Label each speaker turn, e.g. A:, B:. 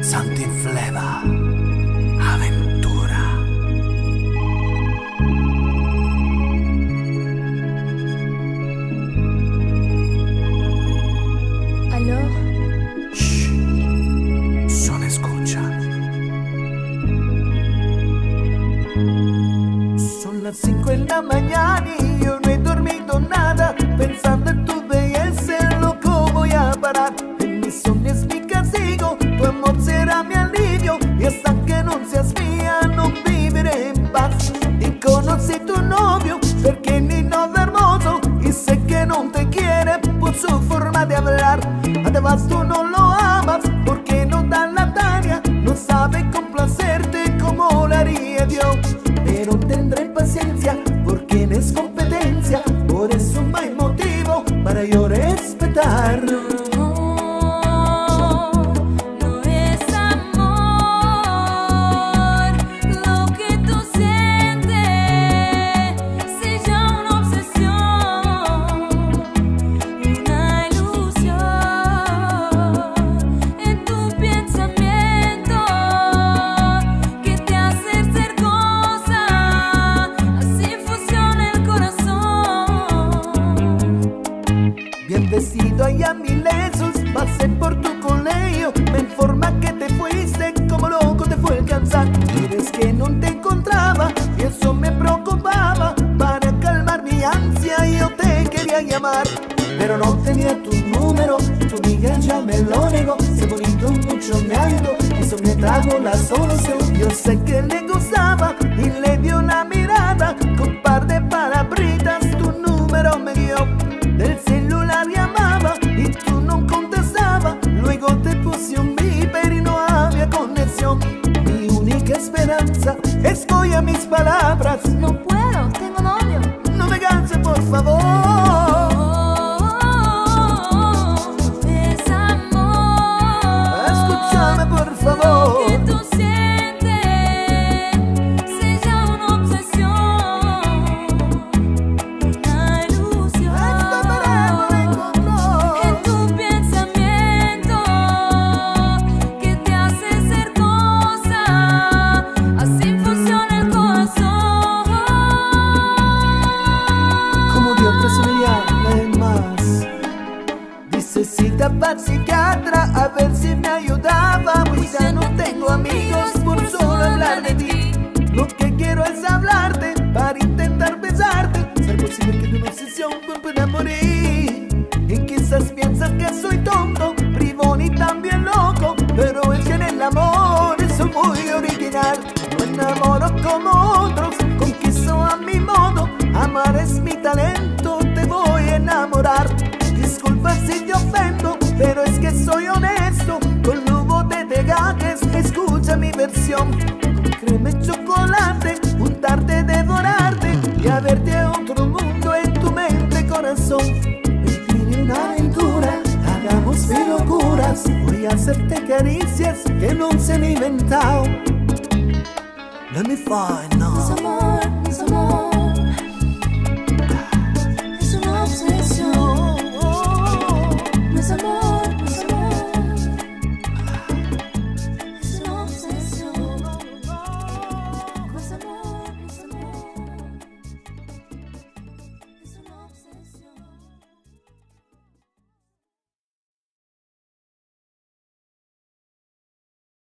A: Santi Fleva, aventura.
B: ¿Aló?
A: Shh, son escucha.
C: Son las 5 de la mañana y yo no he dormido nada. Pensando en tu belleza, loco voy a parar. En mis sueños mi castigo, tu amor será mi alivio. Y hasta que no seas mía no viviré en paz. Y conocí tu novio, pequeño hermoso, y sé que no te quiere por su forma de hablar. Además tú no lo amas porque no da la talla, no sabe complacerte como lo haría yo. Pero tendré paciencia porque eres competencia, por eso no hay motivo para yo respetar. Bien vestido y a mil lesos, pasé por tu colegio. Me informa que te fuiste, como loco te fue a alcanzar. Eres que no te encontraba y eso me preocupaba. Para calmar mi ansia yo te quería llamar, pero no tenía tu número, tu amiga ya me lo negó. Se bonito mucho me ayudó, eso me trajo la solución. Yo sé que le gustaba y le dio una mirada, con par de palabritas tu número me dio. Del celular llamaba y tú no contestabas. Luego te puse un beeper y no había conexión. Mi única esperanza es que oiga mis palabras.
B: No puedo, tengo novio.
C: No me canses, por favor. Escúchame, por favor.
B: Lo que tú sientes se llama una obsesión, una ilusión. En tu pensamiento que te hace ser cosa, así funciona el corazón.
C: Como de otra soñarle más. Dice cita para psiquiatra a ver si me ayudaba, pues ya no tengo amigos por solo hablar de ti. Lo que quiero es hablarte para intentar besarte. Ser posible que tu obsesión pueda morir. Y quizás piensas que soy tonto, bribón y también loco, pero es que en el amor soy muy original. No enamoro como otros, conquisto a mi modo. Amar es mi talento, te voy a enamorar. Disculpa si te ofendo, pero es que soy honesto. Con lujo de gajes, escucha mi versión. Créeme chocolate, untarte, devorarte y a verte a otro mundo en tu mente, corazón. Vive una aventura, hagamos mil locuras. Voy a hacerte caricias que no se han inventado. Let me find now.